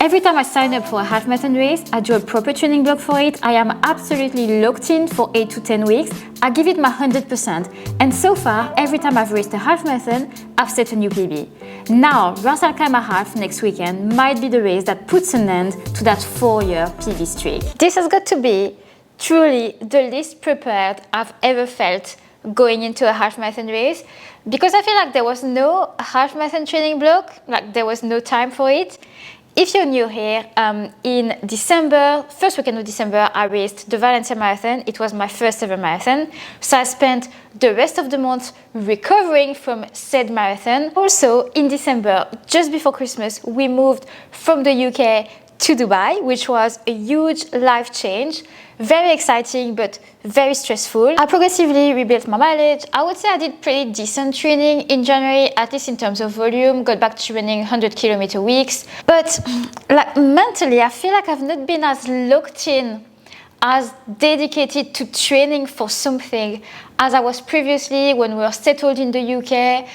Every time I sign up for a half marathon race, I do a proper training block for it. I am absolutely locked in for 8 to 10 weeks. I give it my 100%. And so far, every time I've raced a half marathon, I've set a new PB. Now, Ras Al Khaimah half next weekend might be the race that puts an end to that 4-year PB streak. This has got to be truly the least prepared I've ever felt going into a half marathon race, because I feel like there was no half marathon training block, like there was no time for it. If you're new here, in December, first weekend of December, I raced the Valencia Marathon. It was my first ever marathon. So I spent the rest of the month recovering from said marathon. Also, in December, just before Christmas, we moved from the UK to Dubai, which was a huge life change. Very exciting, but very stressful. I progressively rebuilt my mileage. I would say I did pretty decent training in January, at least in terms of volume, got back to running 100-kilometer weeks. But like mentally, I feel like I've not been as locked in, as dedicated to training for something as I was previously when we were settled in the UK.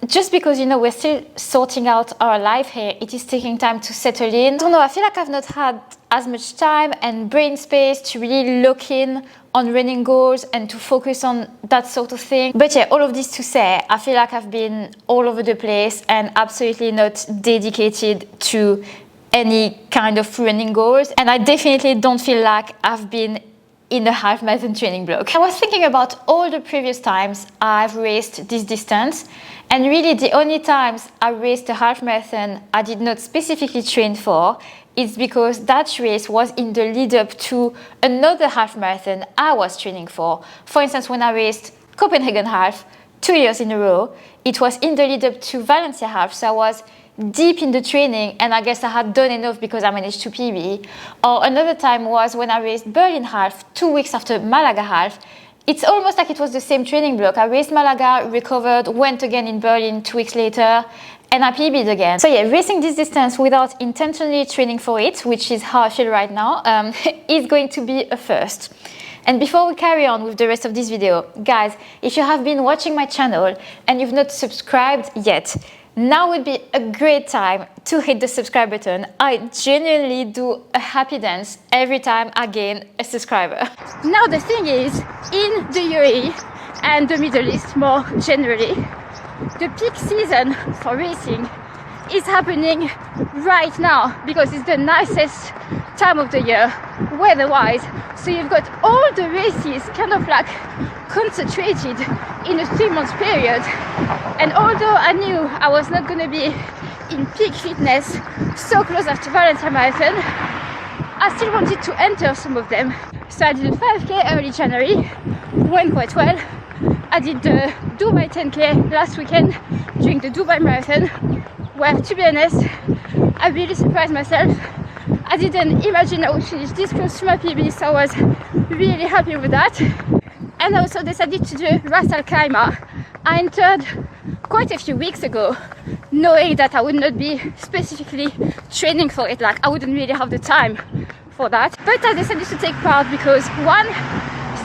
Just because, you know, we're still sorting out our life here, it is taking time to settle in. I don't know, I feel like I've not had as much time and brain space to really lock in on running goals and to focus on that sort of thing. But yeah, all of this to say, I feel like I've been all over the place and absolutely not dedicated to any kind of running goals. And I definitely don't feel like I've been in a half marathon training block. I was thinking about all the previous times I've raced this distance, and really the only times I raced a half marathon I did not specifically train for is because that race was in the lead up to another half marathon I was training for. For instance, when I raced Copenhagen half 2 years in a row, it was in the lead up to Valencia half, so I was deep in the training, and I guess I had done enough because I managed to PB. Or another time was when I raced Berlin half 2 weeks after Malaga half. It's almost like it was the same training block. I raced Malaga, recovered, went again in Berlin 2 weeks later, and I PB'd again. So yeah, racing this distance without intentionally training for it, which is how I feel right now, is going to be a first. And before we carry on with the rest of this video, guys, if you have been watching my channel and you've not subscribed yet, now would be a great time to hit the subscribe button. I genuinely do a happy dance every time I gain a subscriber. Now the thing is, in the UAE and the Middle East more generally, the peak season for racing is happening right now because it's the nicest time of the year weather-wise. So you've got all the races kind of like concentrated in a 3-month period. And although I knew I was not going to be in peak fitness so close after Valencia Marathon, I still wanted to enter some of them. So I did a 5k early January, went quite well. I did the Dubai 10k last weekend during the Dubai Marathon, where, to be honest, I really surprised myself. I didn't imagine I would finish this close to my PB, so I was really happy with that. And I also decided to do Ras Al Khaimah. I entered quite a few weeks ago, knowing that I would not be specifically training for it, like I wouldn't really have the time for that. But I decided to take part because one,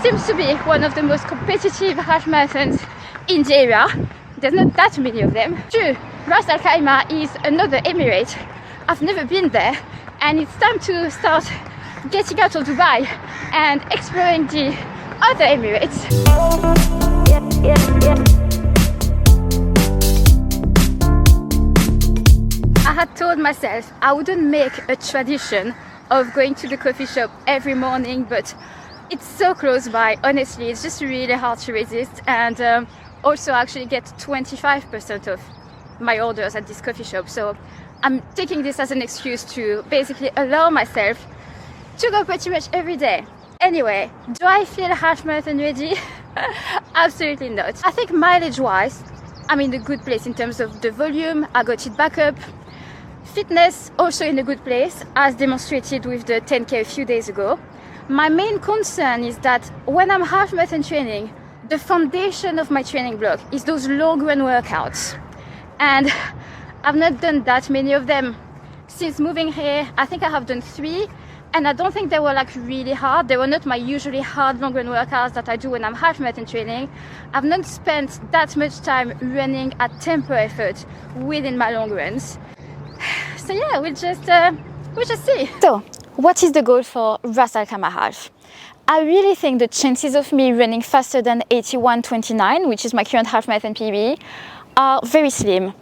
seems to be one of the most competitive half marathons in the area. There's not that many of them. Two, Ras Al Khaimah is another emirate. I've never been there, and it's time to start getting out of Dubai and exploring the other emirates. I had told myself I wouldn't make a tradition of going to the coffee shop every morning, but it's so close by, honestly, it's just really hard to resist. And also I actually get 25% of my orders at this coffee shop, so I'm taking this as an excuse to basically allow myself to go pretty much every day. Anyway, do I feel half marathon ready? Absolutely not. I think mileage wise, I'm in a good place in terms of the volume. I got it back up. Fitness also in a good place, as demonstrated with the 10k a few days ago. My main concern is that when I'm half marathon training, the foundation of my training block is those long run workouts. And I've not done that many of them since moving here. I think I have done 3, and I don't think they were like really hard. They were not my usually hard long run workouts that I do when I'm half marathon training. I've not spent that much time running at tempo effort within my long runs. So yeah, we'll just see. So, what is the goal for Ras Al Khaimah Half? I really think the chances of me running faster than 81:29, which is my current half marathon PB, are very slim.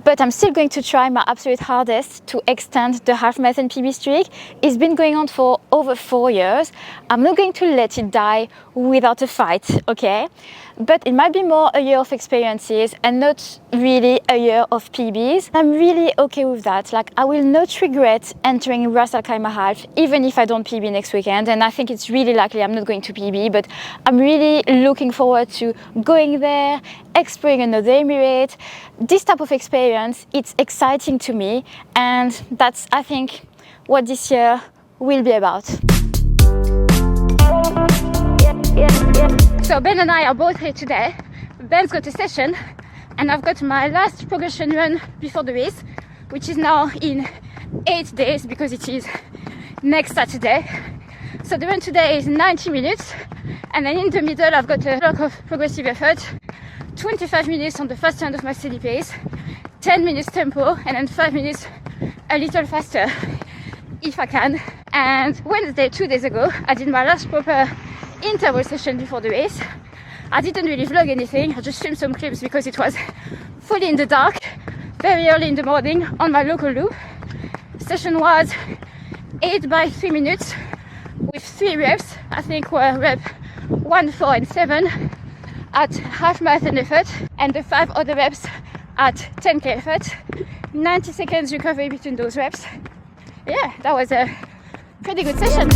But I'm still going to try my absolute hardest to extend the half marathon PB streak. It's been going on for over 4 years. I'm not going to let it die without a fight, okay? But it might be more a year of experiences and not really a year of PBs. I'm really okay with that. Like, I will not regret entering Ras Al Khaimah Half, even if I don't PB next weekend. And I think it's really likely I'm not going to PB, but I'm really looking forward to going there, exploring another Emirate. This type of experience, it's exciting to me. And that's, I think, what this year will be about. So Ben and I are both here today. Ben's got a session and I've got my last progression run before the race, which is now in 8 days because it is next Saturday. So the run today is 90 minutes and then in the middle I've got a block of progressive effort, 25 minutes on the fast end of my steady pace, 10 minutes tempo and then 5 minutes a little faster if I can. And Wednesday, 2 days ago, I did my last proper interval session before the race. I didn't really vlog anything, I just filmed some clips because it was fully in the dark, very early in the morning on my local loop. Session was 8 by 3 minutes with 3 reps, I think were rep 1, 4 and 7 at half marathon effort and the 5 other reps at 10k effort. 90 seconds recovery between those reps. Yeah, that was a pretty good session.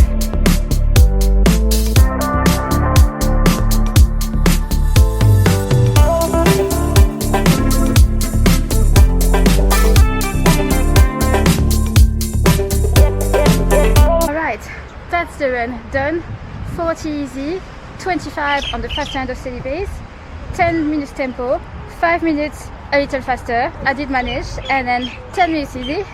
That's the run done. 40 easy, 25 on the fast end of steady pace, 10 minutes tempo, 5 minutes a little faster. I did manage, and then 10 minutes easy,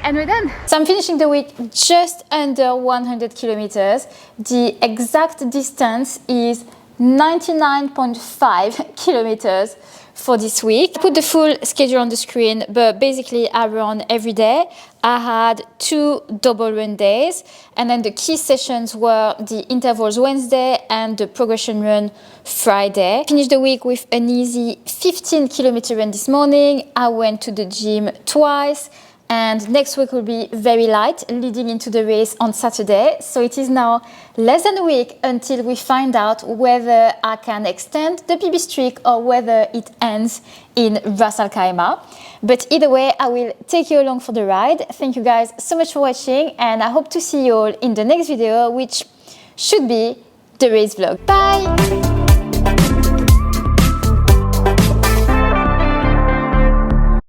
and we're done. So I'm finishing the week just under 100 kilometers. The exact distance is 99.5 kilometers for this week. I put the full schedule on the screen, but basically I run every day. I had 2 double run days, and then the key sessions were the intervals Wednesday and the progression run Friday. Finished the week with an easy 15-kilometer run this morning. I went to the gym twice, and next week will be very light, leading into the race on Saturday. So it is now less than a week until we find out whether I can extend the PB streak or whether it ends in Ras Al Khaimah. But either way, I will take you along for the ride. Thank you guys so much for watching, and I hope to see you all in the next video, which should be the race vlog. Bye!